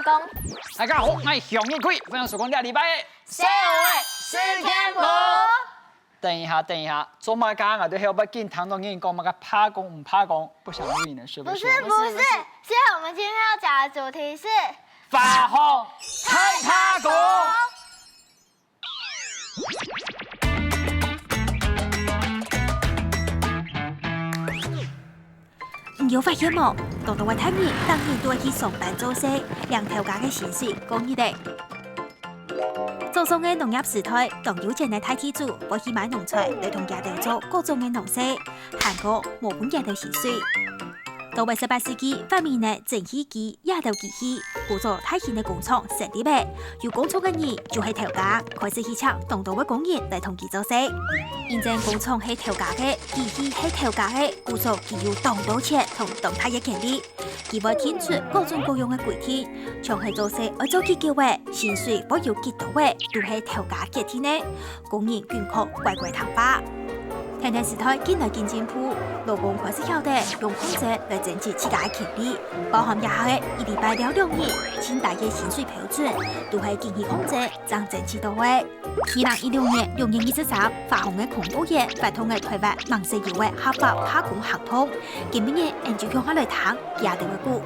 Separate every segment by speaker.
Speaker 1: 工。
Speaker 2: 大家好，我是向日葵，分享曙光2礼拜的
Speaker 1: 社会事件簿。
Speaker 2: 等一下，做乜讲啊？对后不见唐总跟你讲乜个怕工唔怕工，不想录影了是不是？
Speaker 1: 不是，现在我们今天要讲的主题是
Speaker 2: 发红太怕工。
Speaker 3: 你有發現冇？當到我睇你當年都係去上班做事，兩頭家嘅薪水講一嚟。早上嘅農業時代，當有錢嘅大地主會去買農材嚟同家頭做各種嘅農事，韓國冇本家頭薪水。到為18世紀發明嘅蒸汽機、亞頭機器，輔助大型嘅工廠成立嘅。有工廠嘅人就係頭家，開始去搶當到嘅工人嚟同佢做事。現正工廠係頭家嘅，機器係頭家嘅，故作佢要當到錢同當他嘅權利。佢會天出各種各樣嘅規定，像係做事愛做幾個月，薪水不要幾多月，都係頭家決定嘅。工人捐殼乖乖談吧。天天時代見來見進步，勞工開始曉得用控制來爭取自家嘅權利，包含一下嘅1禮拜了2日，清大嘅薪水標準都係經濟控制，爭爭取到位。2016年6月23日發行嘅空服員發通嘅台灣民事業嘅合法打工合同，今年嘅研究向下來談家庭嘅股。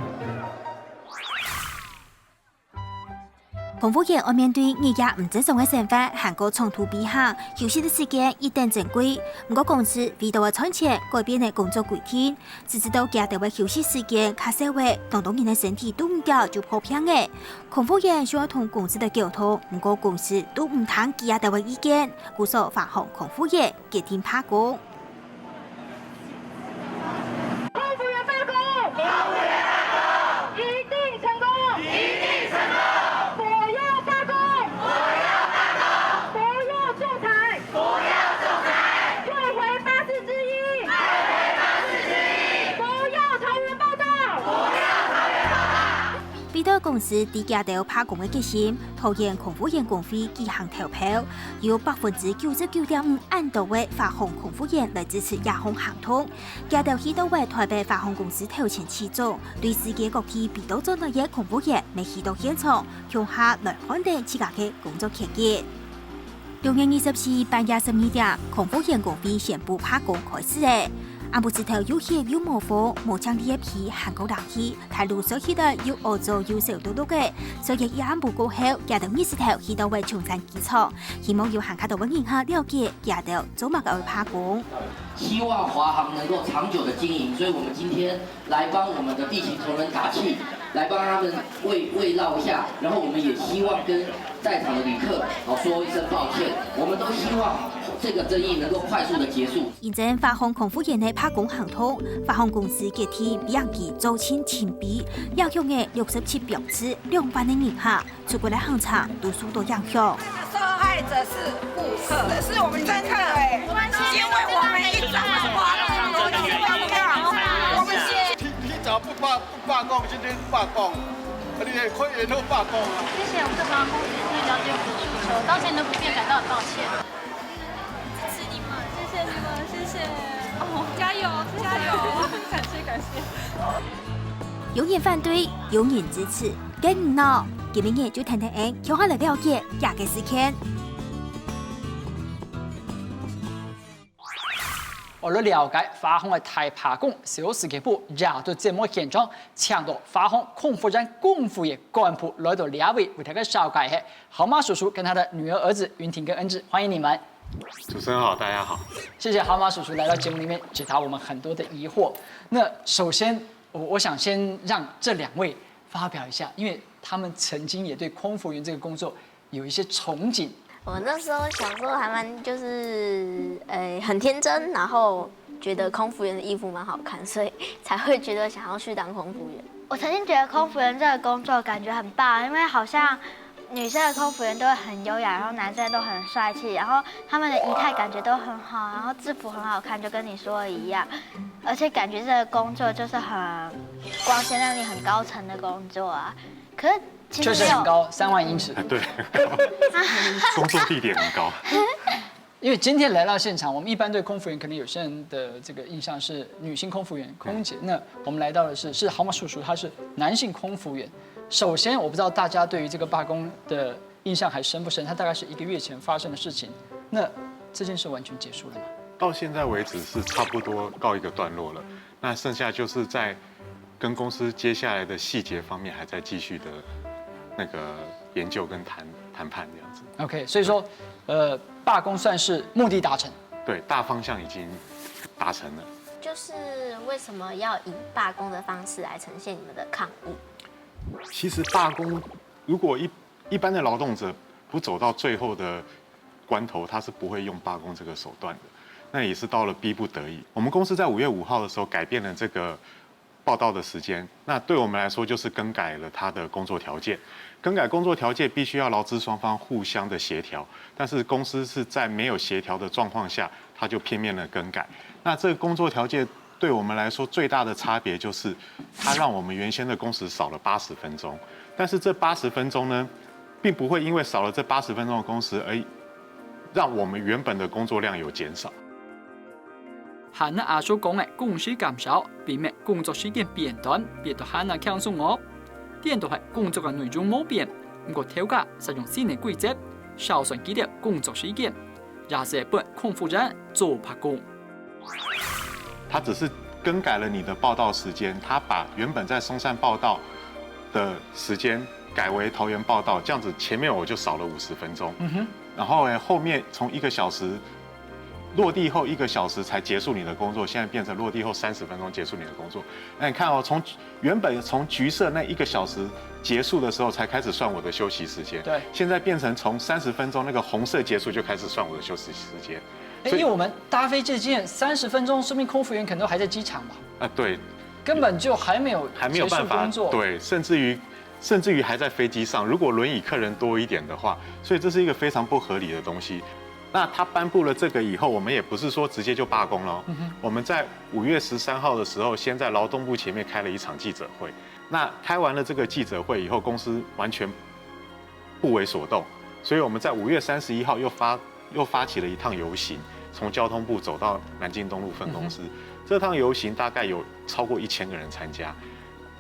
Speaker 3: 空服員要面對日夜唔正常嘅生活，韓國長途飛行，休息嘅時間一定珍貴。不過公司為到嘅賺錢，改變嘅工作規定，只知道家庭嘅休息時間較少嘅，當人嘅身體都唔夠就破病嘅。空服員需要同公司嘅溝通，不過公司都唔聽家庭嘅意見，故所發行空服員決定罷工。公司低價到罷工嘅決心，拖延空服員工會舉行投票，有99.5%按到嘅發行空服員來支持亞航行通。加到去到為台北發行公司投錢起做，對世界各地被到咗嚟嘅空服員未去到現場，向下來看待自家嘅工作期間。6月24日半夜12點，空服員工會宣布罷工開始嘅。阿布斯頭有血有冇風，冇槍啲一批韓國人去，大陸所去的有澳洲有少多嘅，所以一暗部過後，也到20頭去到為長山機場，希望有韓卡到嘅人客了解，也到做乜嘅罷工。
Speaker 4: 希望華航能夠長久的經營，所以我們今天來幫我們的地勤同仁打氣，來幫他們慰勞一下，然後我們也希望跟在場的旅客說一聲抱歉，我們都希望這個爭議能夠快速的結束。
Speaker 3: 現正發行空服員嘅罷工行動，發行公司決定比人機做清錢幣，影響嘅67標誌2萬嘅人客，出國來行場都受到影響。
Speaker 5: 受害者是顧客，是我們真的因為我們一早花了很多的票，我們
Speaker 6: 提早不罷工，今天罷工，你的會員都罷工了。
Speaker 7: 謝謝我們的航空公司對了解我們的訴求，當前的不便感到很抱歉。
Speaker 8: 支持你們，謝謝你們，謝謝。哦，加油，加油！感謝感謝。
Speaker 3: 有人反對，有人支持，更唔鬧。今年就談談向下來了解亞嘅事件。
Speaker 2: 我哋了解發行嘅大罷工，小時期部也到這麼現場，搶到發行空服站公服員幹部來到兩位為大家紹介係河馬叔叔跟他的女兒兒子雲婷跟恩智，歡迎你們。
Speaker 9: 主持人好，大家好。
Speaker 2: 謝謝河馬叔叔來到節目裡面解答我們很多的疑惑。那首先，我想先讓這兩位發表一下，因為他們曾經也對空服員這個工作有一些憧憬。
Speaker 1: 我那時候小時候還蠻就是很天真，然後覺得空服員的衣服蠻好看，所以才會覺得想要去當空服員。
Speaker 10: 我曾經覺得空服員這個工作感覺很棒，因為好像女生的空服員都會很優雅，然後男生都很帥氣，然後他們的儀態感覺都很好，然後制服很好看，就跟你說的一樣，而且感覺這個工作就是很光鮮亮麗、很高層的工作啊。可是其實
Speaker 2: 確實很高，3萬英尺。
Speaker 9: 對，很高。工作地點很高。
Speaker 2: 因為今天來到現場，我們一般對空服員可能有些人的這個印象是女性空服員空姐，那我們來到的是河馬叔叔，他是男性空服員。首先我不知道大家对于这个罢工的印象还深不深？它大概是1个月前发生的事情。那这件事完全结束了吗？
Speaker 9: 到现在为止是差不多告一个段落了。那剩下就是在跟公司接下来的细节方面还在继续的那个研究跟谈判这样子。
Speaker 2: OK， 所以说，罢工算是目的达成。
Speaker 9: 对，大方向已经达成了。
Speaker 1: 就是为什么要以罢工的方式来呈现你们的抗议？
Speaker 9: 其实罢工，如果一般的劳动者不走到最后的关头，他是不会用罢工这个手段的。那也是到了逼不得已。我们公司在5月5号的时候改变了这个报到的时间，那对我们来说就是更改了他的工作条件。更改工作条件必须要劳资双方互相的协调，但是公司是在没有协调的状况下，他就片面的更改。那这个工作条件对我们来说最大的差别就是，它让我们原先的工时少了80分钟，但是这80分钟呢，并不会因为少了这80分钟的工时而让我们原本的工作量有减少。
Speaker 2: 汉娜阿所講嘅工時減少，並咩工作時間變短，變到漢娜輕鬆哦。電到係工作嘅內容冇變，不過調價使用新嘅規則，少算幾條工作時間，也是本空服人做罷工。
Speaker 9: 它只是更改了你的報到時間，它把原本在松山報到的時間改為桃園報到，這樣子前面我就少了50分鐘。然後後面從1個小時。落地後1個小時才結束你的工作，現在變成落地後30分鐘結束你的工作。那你看哦，原本從橘色那1個小時結束的時候才開始算我的休息時間，對，現在變成從30分鐘那個紅色結束就開始算我的休息時間。
Speaker 2: 因為我們搭飛機的經驗，30分鐘，說明空服員可能都還在機場吧？
Speaker 9: 對，
Speaker 2: 根本就還沒有辦法工作，
Speaker 9: 對，甚至於還在飛機上，如果輪椅客人多一點的話，所以這是一個非常不合理的東西。那他頒布了這個以後，我們也不是說直接就罷工了。我們在5月13號的時候，先在勞動部前面開了一場記者會。那開完了這個記者會以後，公司完全不為所動，所以我們在5月31號又發起了一趟遊行，從交通部走到南京東路分公司。這趟遊行大概有超過1000個人參加。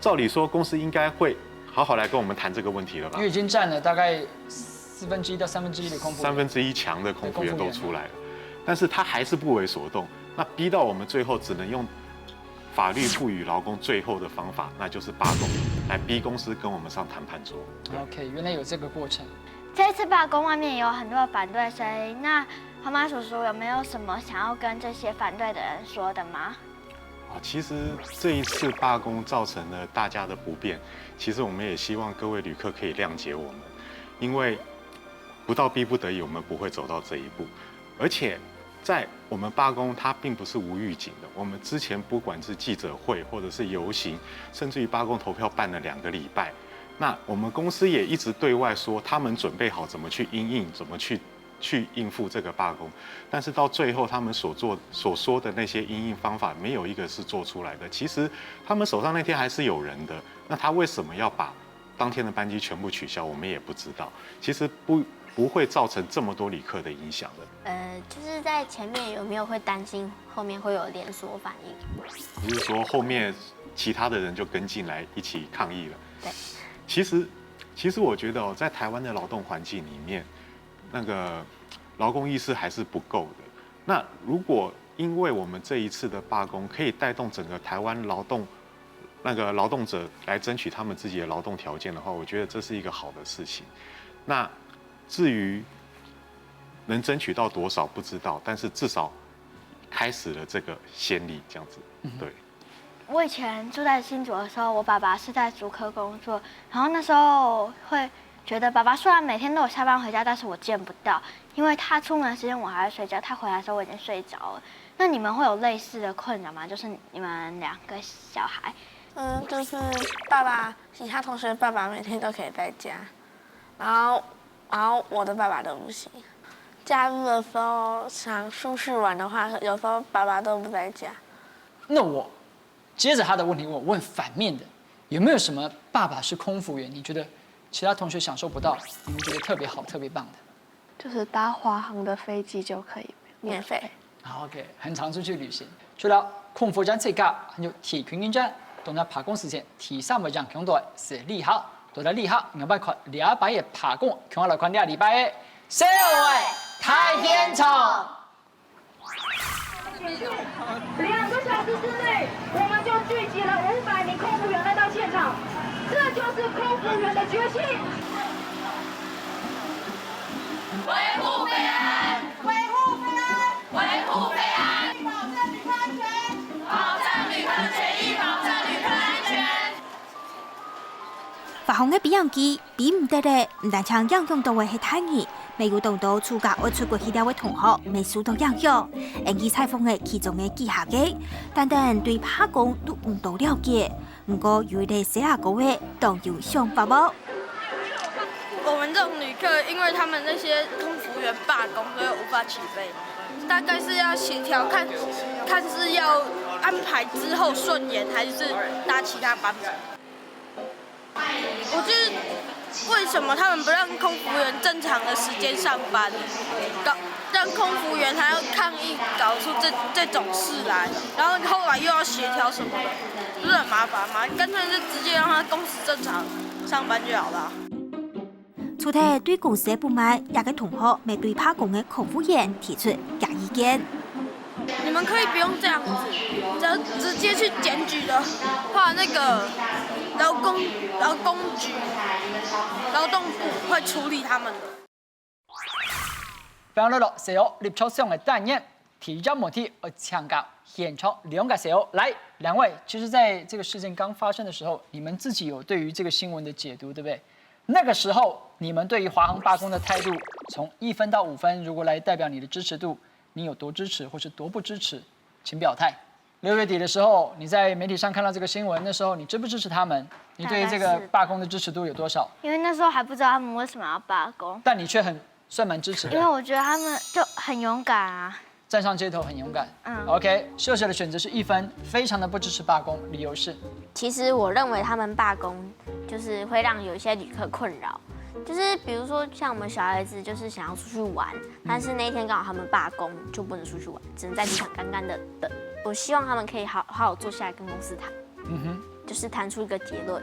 Speaker 9: 照理說，公司應該會好好來跟我們談這個問題了吧？
Speaker 2: 因為已經佔了大概1/4到1/3的空服員
Speaker 9: ，1/3強的空服員都出來了，但是他還是不為所動，那逼到我們最後只能用法律賦予勞工最後的方法，那就是罷工，來逼公司跟我們上談判桌。
Speaker 2: OK， 原來有這個過程。
Speaker 10: 這次罷工外面也有很多的反對聲音，那河馬叔叔有沒有什麼想要跟這些反對的人說的嗎？
Speaker 9: 其實這一次罷工造成了大家的不便，其實我們也希望各位旅客可以諒解我們，因為不到逼不得已，我們不會走到這一步。而且，在我們罷工，它並不是無預警的。我們之前不管是記者會，或者是遊行，甚至於罷工投票辦了2個禮拜。那我們公司也一直對外說，他們準備好怎麼去因應，怎麼去應付這個罷工。但是到最後，他們所說的那些因應方法，沒有一個是做出來的。其實他們手上那天還是有人的，那他為什麼要把當天的班機全部取消？我們也不知道。其實不會造成這麼多旅客的影響的。
Speaker 1: 就是在前面有沒有會擔心後面會有連鎖反應？
Speaker 9: 你是說後面其他的人就跟進來一起抗議了？
Speaker 1: 對。
Speaker 9: 其實我覺得在台灣的勞動環境裡面，那個勞工意識還是不夠的。那如果因為我們這一次的罷工可以帶動整個台灣勞動者來爭取他們自己的勞動條件的話，我覺得這是一個好的事情。那至於能爭取到多少不知道，但是至少開始了這個先例，這樣子。對。
Speaker 10: 我以前住在新竹的時候，我爸爸是在竹科工作，然後那時候會覺得爸爸雖然每天都有下班回家，但是我見不到，因為他出門的時間我還在睡覺，他回來的時候我已經睡着了。那你們會有類似的困擾嗎？就是你們2個小孩。
Speaker 11: 就是爸爸，其他同學爸爸每天都可以在家，然後我的爸爸都不行。假日的時候想出去玩的話，有時候爸爸都不在家。
Speaker 2: 那我接着他的問題，我問反面的，有沒有什麼爸爸是空服員？你覺得其他同學享受不到，你們覺得特別好、特別棒的？
Speaker 11: 就是搭華航的飛機就可以免費。
Speaker 2: 好 ，OK， 很常出去旅行。除了空服站這家，還有鐵拳站，同埋罷工時間，第3個人強度是利好。都在厉害，我们看200的爬拱，看我来看200的社会太天草。
Speaker 12: 2个小时之内，我们就聚集了500名空服员来到现场，这就是空服员的决心。维护飞安，维护飞安，维护飞安，保障旅客安全，保障旅客权益，保障旅客安全。
Speaker 3: 发放嘅比样机比唔得咧，唔但唱应用到嘅係太熱，未有當到暑假外出國去了嘅同學未受到影響，因佢採訪嘅其中嘅技巧嘅，但對拍工都唔到了解，不過有啲寫下講嘅都有想法噃。
Speaker 11: 我們這種旅客，因為他們那些空服員罷工，所以無法起飛。大概是要協調看是要安排之後順延，還是搭其他班次。我覺得為什麼他們不讓空服員正常的時間上班，讓空服員還要抗議搞出這種事來，然後後來又要協調什麼的，不是很麻煩嗎？乾脆就直接讓他公司正常上班就好了。
Speaker 3: 除咗對公司嘅不滿，也嘅同學未對罷工嘅空服員提出假意見。
Speaker 11: 你們可以不用這樣子，只要直接去檢舉的話，那個勞工局、勞動部會處理他們的。
Speaker 2: 非常樂樂，社會立場上嘅單元，提交問題而強調現場2個社會。來，2位，其實在這個事件剛發生的時候，你們自己有對於這個新聞的解讀，對不對？那個時候，你們對於華航罷工的態度，從1分到5分，如果來代表你的支持度，你有多支持或是多不支持，請表態。6月底的時候，你在媒體上看到這個新聞，那時候你支不支持他們？你對於這個罷工的支持度有多少？
Speaker 10: 因為那時候還不知道他們為什麼要罷工，
Speaker 2: 但你卻算蠻支持的。
Speaker 10: 因為我覺得他們就很勇敢啊，
Speaker 2: 站上街頭很勇敢。OK， 秀秀的選擇是1分，非常的不支持罷工，理由是？
Speaker 1: 其實我認為他們罷工就是會讓有一些旅客困擾。就是比如說，像我們小孩子就是想要出去玩，但是那一天剛好他們罷工，就不能出去玩，只能在機場乾乾的等。我希望他們可以好好坐下來跟公司談，就是談出一個結論，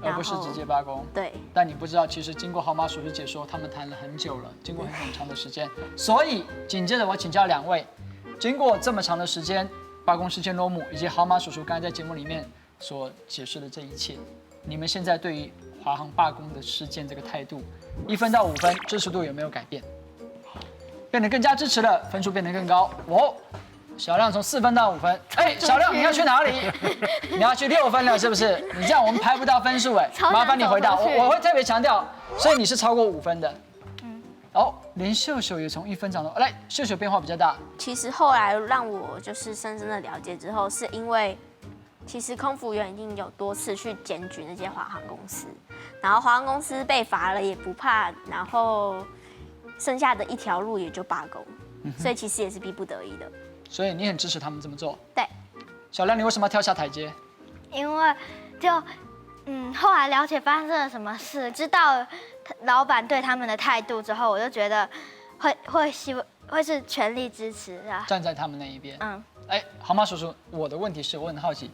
Speaker 2: 而不是直接罷工。
Speaker 1: 對。
Speaker 2: 但你不知道，其實經過號碼叔叔解說，他們談了很久了，經過很長的時間。所以緊接着我請教2位，經過這麼長的時間，罷工事件落幕，以及號碼叔叔剛才在節目裡面所解釋的這一切，你們現在對於華航罷工的事件這個態度，1分到5分，支持度有沒有改變？變得更加支持了，分數變得更高。小亮從4分到5分，小亮你要去哪裡？你要去6分了，是不是？你這樣我們排不到分數哎，麻煩你回答。我會特別強調，所以你是超過5分的。連秀秀也從1分漲到，來，秀秀變化比較大。
Speaker 1: 其實後來讓我就是深深的了解之後，是因為。其實空服員已經有多次去檢舉那些華航公司，然後華航公司被罰了也不怕，然後剩下的一條路也就罷工，所以其實也是逼不得已的。
Speaker 2: 所以你很支持他們這麼做？
Speaker 1: 對。
Speaker 2: 小亮，你為什麼要跳下台階？
Speaker 10: 因為後來了解發生了什麼事，知道老闆對他們的態度之後，我就覺得會是全力支持啊，
Speaker 2: 站在他們那一邊。好嗎，叔叔？我的問題是我很好奇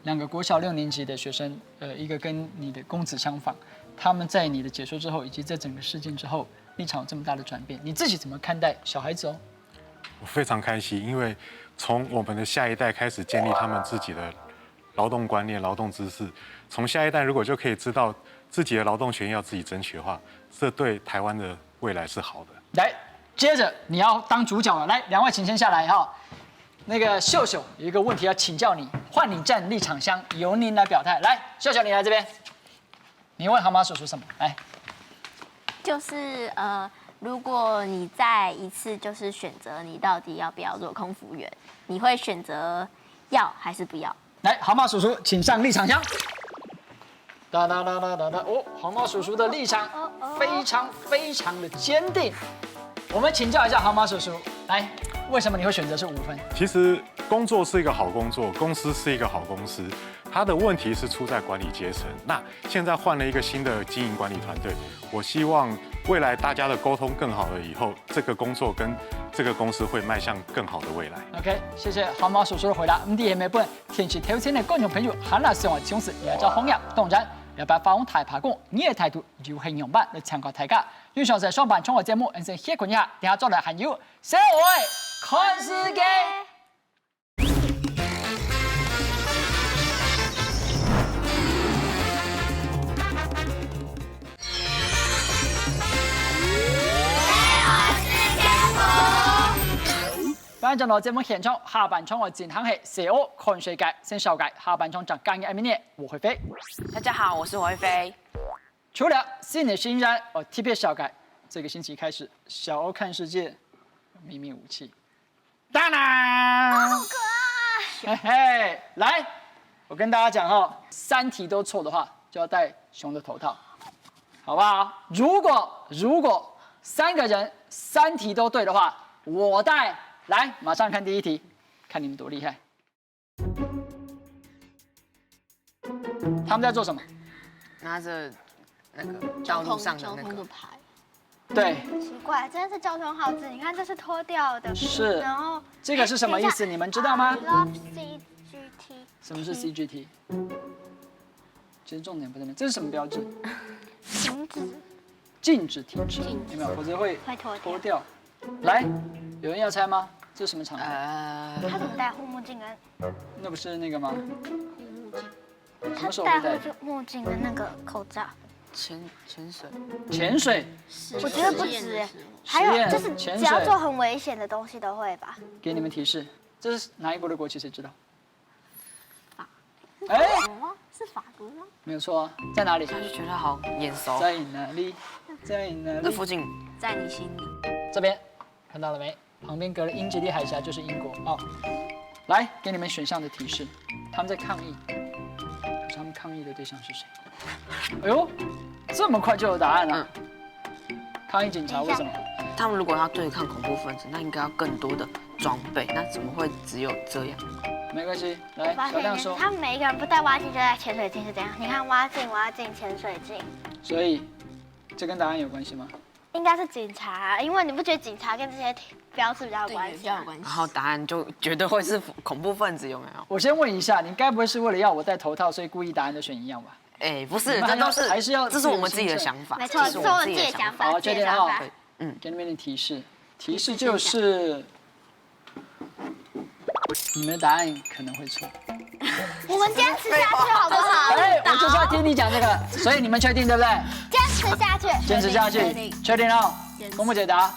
Speaker 2: ，2個國小6年級的學生，一個跟你的公子相仿，他們在你的解說之後，以及在整個事件之後，立場有這麼大的轉變，你自己怎麼看待小孩子哦？
Speaker 9: 我非常開心，因為從我們的下一代開始建立他們自己的勞動觀念、勞動知識，從下一代如果就可以知道自己的勞動權益要自己爭取的話，這對台灣的未來是好的。
Speaker 2: 來，接着你要當主角了，來，2位請先下來哈。那個秀秀有一個問題要請教你，換你站立場廂，由您來表態。來，秀秀你來這邊，你問蛤蟆叔叔什麼？來，
Speaker 1: 就是如果你再一次就是選擇你到底要不要做空服員，你會選擇要還是不要？
Speaker 2: 來，蛤蟆叔叔請上立場廂。哒哒哒哒哒哒，蛤蟆叔叔的立場非常的堅定。我們請教一下蛤蟆叔叔，來。為什麼你會選擇是5分？
Speaker 9: 其實工作是一個好工作，公司是一個好公司，它的問題是出在管理階層。那現在換了一個新的經營管理團隊，我希望未來大家的溝通更好了以後，這個工作跟這個公司會邁向更好的未來。
Speaker 2: OK，謝謝蛤蟆叔叔的回答。我們第下面本天氣條件的觀眾朋友，喊了希望從事亞洲紅葉動展。要把发红台爬拱，你的态度如何样板来参考大家。以上是上半场的节目，人生歇困一下，等下再来还有社会看世界。本集到節目現場，下半場我進行係社會看世界，先小解下半場講干嘅一面，我會飛。
Speaker 13: 大家好，我是我会飞。
Speaker 2: 除了新的新人，特别小改，这个星期开始，小欧看世界，秘密武器，当然，
Speaker 10: 好可
Speaker 2: 嘿
Speaker 10: 爱。
Speaker 2: 嘿，来，我跟大家讲哈，3题都错的话，就要戴熊的头套，好不好？如果3个人3题都对的话，我戴。来，马上看第一题，看你们多厉害。他们在做什么？
Speaker 13: 拿着那个道路上的那个
Speaker 1: 牌。
Speaker 2: 对。
Speaker 10: 奇怪，真的是交通号志，你看这是脱掉的。
Speaker 2: 是。
Speaker 10: 然后
Speaker 2: 这个是什么意思？你们知道吗
Speaker 10: ？Love CGT。
Speaker 2: 什么是 CGT？ 其实重点不在那，这是什么标志？
Speaker 10: 停止。
Speaker 2: 禁止停止，有没有？否则会脱掉。来，有人要猜吗？这是什么场合？
Speaker 10: 他怎么戴护目镜跟？
Speaker 2: 那不是那个吗？
Speaker 10: 他戴护目镜跟那个口罩。
Speaker 13: 潜水。
Speaker 2: 潜水？
Speaker 10: 我觉得不止哎，还有就是只要做很危险的东西都会吧。
Speaker 2: 给你们提示，这是哪一国的国旗？谁知道？
Speaker 1: 哎，是法国吗？
Speaker 2: 没有错啊，在哪里？
Speaker 13: 他就觉得好眼熟。
Speaker 2: 在哪里？在哪里？
Speaker 13: 这附近，
Speaker 1: 在你心里。
Speaker 2: 这边看到了没？旁边隔了英吉利海峡就是英国哦。来，给你们选项的提示，他们在抗议。他们抗议的对象是谁？哎呦，这么快就有答案了。抗议警察为什么？
Speaker 13: 他们如果要对抗恐怖分子，那应该要更多的装备，那怎么会只有这样？
Speaker 2: 没关系，来，小亮说。
Speaker 10: 他们每一个人不带蛙镜就带潜水镜是这样。你看蛙镜、潜水镜。
Speaker 2: 所以，这跟答案有关系吗？
Speaker 10: 应该是警察，因为你不觉得警察跟这些标志比较有关系？
Speaker 13: 然后答案就绝对会是恐怖分子，有没有？
Speaker 2: 我先问一下，你该不会是为了要我戴头套，所以故意答案都选一样吧？
Speaker 13: 哎，不是，这都是
Speaker 2: 还是要，
Speaker 13: 这是我们自己的想法。
Speaker 10: 没错，是我自己的想法。
Speaker 2: 好，确定哈。给你们点提示就是，你们的答案可能会错。
Speaker 10: 我们坚持下去好不好？
Speaker 2: 哎，我就是要听你讲这个，所以你们确定对不对？
Speaker 10: 坚持下去。
Speaker 2: 坚持下去，确定哦。公布解答。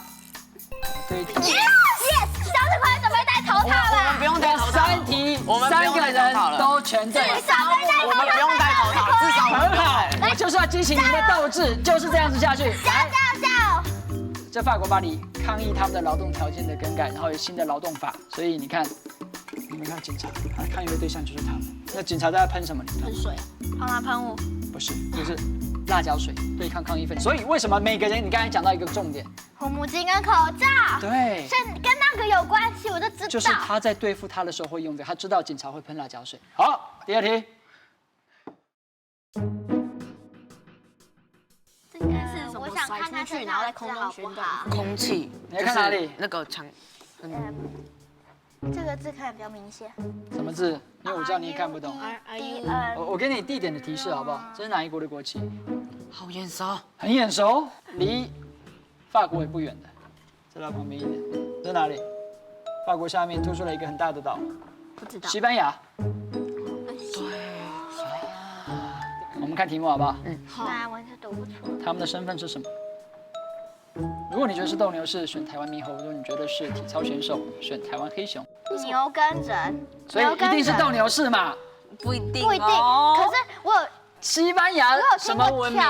Speaker 2: 对。
Speaker 10: Yes， 小指快准备戴头套了。
Speaker 13: 我们不用戴头套。
Speaker 2: 3题，3个人都全对。
Speaker 10: 至少
Speaker 13: 我们不用戴头套，至少
Speaker 2: 很好。我就是要激起你们的斗志，就是这样子下去。
Speaker 10: 加油！
Speaker 2: 在法国巴黎抗议他们的劳动条件的更改，然后有新的劳动法，所以你们看警察，抗议的对象就是他们。那警察在喷什么？
Speaker 1: 喷水，
Speaker 10: 好吗？喷雾？
Speaker 2: 不是，就是辣椒水，对抗议分子。所以为什么每个人？你刚才讲到一个重点，
Speaker 10: 护目镜跟口罩，
Speaker 2: 对，
Speaker 10: 是跟那个有关系，我就知道。
Speaker 2: 就是他在对付他的时候会用这个，他知道警察会喷辣椒水。好，第二题。
Speaker 10: 我想看他去，然后在空中旋转。
Speaker 13: 空气，
Speaker 2: 你在看哪里？
Speaker 13: 那个墙。
Speaker 10: 这个字看得比较明显。
Speaker 2: 什么字？因为我知道你也看不懂。我给你地点的提示好不好？这是哪一国的国旗？
Speaker 13: 好眼熟，
Speaker 2: 很眼熟，离法国也不远的，在它旁边一点。这是哪里？法国下面突出了一个很大的岛。
Speaker 1: 不知道。
Speaker 2: 西班牙。我们看题目好不好？
Speaker 10: 好。我是读不出。
Speaker 2: 他们的身份是什么？如果你觉得是斗牛士，选台湾猕猴；如果你觉得是体操选手，选台湾黑熊。
Speaker 10: 牛跟人，
Speaker 2: 所以一定是斗牛士嘛？
Speaker 13: 不一定，
Speaker 10: 不一定。可是我有
Speaker 2: 西班牙什么文明？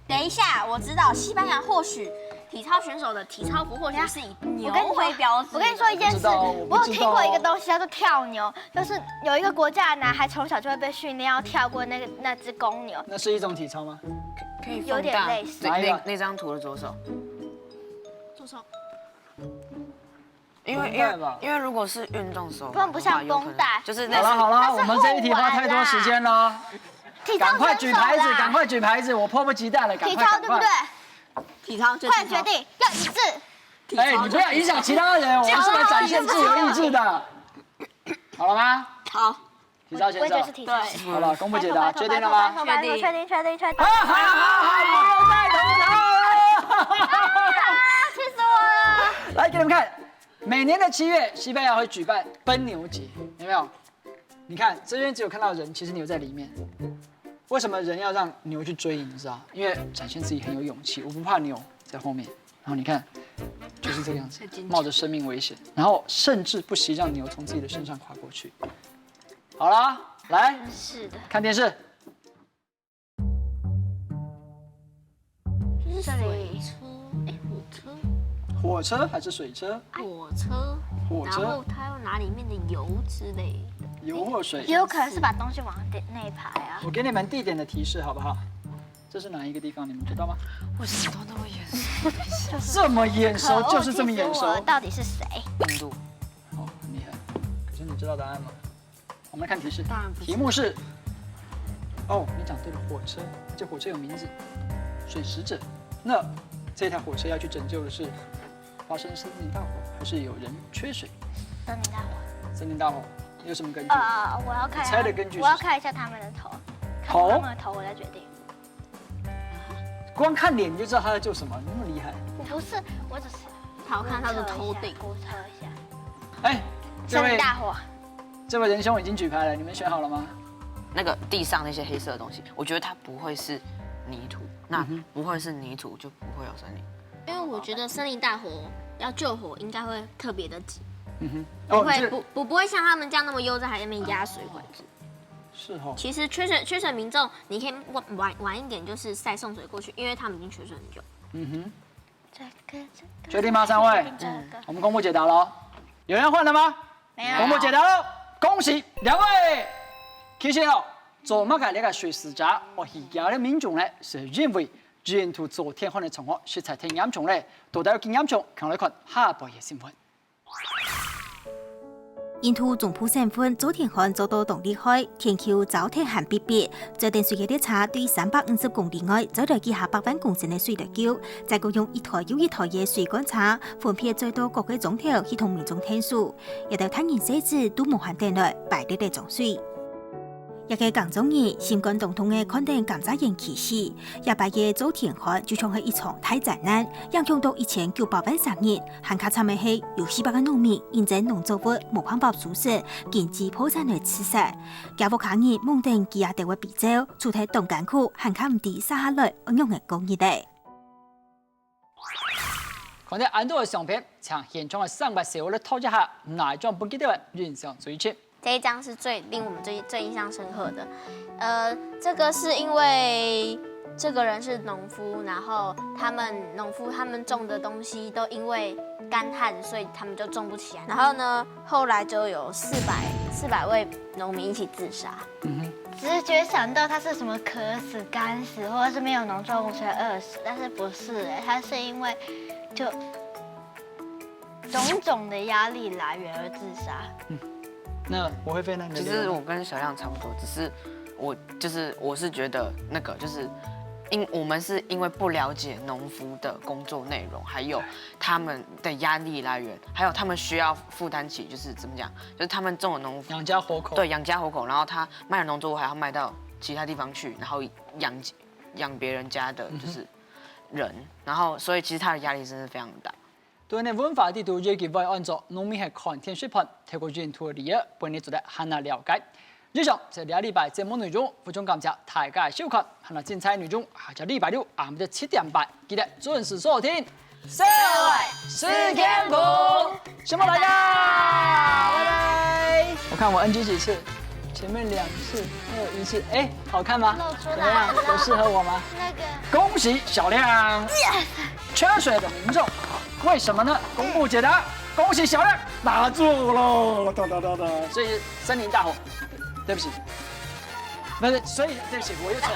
Speaker 1: 等一下，我知道西班牙或许体操选手的体操服或许是以牛为标志。
Speaker 10: 我跟你说一件事，我有听过一个东西叫做跳牛，就是有一个国家的男孩从小就会被训练要跳过那只公牛。
Speaker 2: 那是一种体操吗？
Speaker 13: 可以
Speaker 10: 有点类似。
Speaker 13: 那张图的左手。
Speaker 1: 左手。
Speaker 13: 因为如果是运动手，
Speaker 10: 不像绷带，
Speaker 13: 就是
Speaker 2: 好了，我们这一题花太多时间了，赶快举牌子，赶快举牌子，我迫不及待了，赶快。
Speaker 10: 体操对不对？
Speaker 1: 体操，
Speaker 10: 快决定要一致。
Speaker 2: 哎，你不要影响其他人，我们是来展现自由意志的，好了吗？
Speaker 1: 好。
Speaker 2: 比照前哨。
Speaker 10: 对，
Speaker 2: 好了，公布解答，确定了吗？
Speaker 10: 确定。
Speaker 2: 好，不要再投降了。
Speaker 10: 气死我了！
Speaker 2: 来给你们看，每年的7月，西班牙会举办奔牛节，有没有？你看这边只有看到人，其实牛在里面。为什么人要让牛去追？你知道？因为展现自己很有勇气，我不怕牛在后面。然后你看，就是这个样子，冒着生命危险，然后甚至不惜让牛从自己的身上跨过去。好了，来，
Speaker 10: 是的，
Speaker 2: 看电视。
Speaker 1: 这是水车，
Speaker 2: 火车还是水车？
Speaker 1: 火车，
Speaker 2: 火车
Speaker 1: 然后它要拿里面的油之类的，
Speaker 2: 油或水？
Speaker 10: 也有可能是把东西往内排啊。
Speaker 2: 我给你们地点的提示好不好？这是哪一个地方？你们知道吗？
Speaker 13: 为什么都那么眼熟？
Speaker 2: 这么眼熟，就是这么眼熟。
Speaker 10: 到底是谁？
Speaker 13: 印度。
Speaker 2: 哦，很厉害。可是你知道答案吗？我们来看提示。
Speaker 1: 当然不知道。
Speaker 2: 题目是，哦，你讲对了，火车。这火车有名字，水使者。那这台火车要去拯救的是发生森林大火，还是有人缺水？
Speaker 10: 森林大火。
Speaker 2: 森林大火有什么根据？
Speaker 10: 我要看。
Speaker 2: 猜的根据是？
Speaker 10: 我要看一下他们的头。
Speaker 2: 头？
Speaker 10: 他们的头，我再决定。
Speaker 2: 光看脸你就知道他在救什么，那么厉害。
Speaker 10: 不是，我只是
Speaker 1: 好看他的头顶，
Speaker 10: 估测一下。
Speaker 2: 哎，
Speaker 10: 森林大火。
Speaker 2: 这位仁兄已经举牌了，你们选好了吗？
Speaker 13: 那个地上那些黑色的东西，我觉得它不会是泥土，那不会是泥土就不会有森林。
Speaker 1: 因为我觉得森林大火要救火应该会特别的急，不会像他们这样那么悠哉，还在那边压水管子。
Speaker 2: 是哦。
Speaker 1: 其实缺水民众，你可以晚一点，就是再送水过去，因为他们已经缺水很久。
Speaker 2: 决定吗？3位，我们公布解答喽。有人换了吗？
Speaker 10: 没有。
Speaker 2: 公布解答喽，恭喜2位。其实哦，做乜嘅呢個水使者，我而家的民眾咧，是認為沿途昨天看嘅情況實在挺嚴重咧，到底有幾嚴重？看來看下一步嘅新聞。
Speaker 3: 印度總統省份昨天看遭到動力海天氣遭天寒逼迫，這段水嘅列車對350公里外走到幾下100萬公升嘅水嚟救，再共用一台又一台嘅水管車分別載到各個總頭去同民眾聽數，亦都探員設置都無限電來排列嚟裝水。一個江中人心肝動痛嘅看定甘蔗園起事，也把嘅昨天看就像係一場大災難，影響到1900萬生人。喊卡慘嘅係有400個農民因為農作物無辦法收成，經濟破產而辭世。家務卡人蒙定佢也地位比較，出喺動艱苦，喊卡唔抵殺下來安用嘅公益的。
Speaker 2: 看睇安度嘅相片，從現場嘅300社會嘅討價下，哪一種不記得嘅印象最深？
Speaker 1: 这一张是最令我们最印象深刻的，这个是因为这个人是农夫，然后他们种的东西都因为干旱，所以他们就种不起来。然后呢，后来就有400位农民一起自杀。
Speaker 10: 只是觉得想到他是什么渴死、干死，或者是没有农作物所以饿死，但是不是他是因为就种种的压力来源而自杀。
Speaker 2: 那我会飞呢？
Speaker 13: 其实我跟小亮差不多，只是我是觉得那个就是我们是因为不了解农夫的工作内容，还有他们的压力来源，还有他们需要负担起就是怎么讲，就是他们种的农
Speaker 2: 养家活口，
Speaker 13: 对，养家活口，然后他卖的农作物还要卖到其他地方去，然后养别人家的就是人，然后所以其实他的压力真是非常大。
Speaker 2: 對呢文化地圖預計會按照農民係看天水盤，透過沿途嘅理由，幫你做得更加了解。以上就係禮拜節目內容，非常感謝大家收看，更加精彩內容下晝禮拜六下午嘅7點半，記得準時收聽。社會事件簿，謝謝大家，拜拜。我看我 NG 幾次，前面2次，還有1次，哎，好看嗎？怎麼樣？有適合我嗎？恭喜小亮，缺水的民眾。為什麼呢？公布解答，恭喜小亮拿住了，所以森林大火，對不起，不是，所以對不起，我又錯。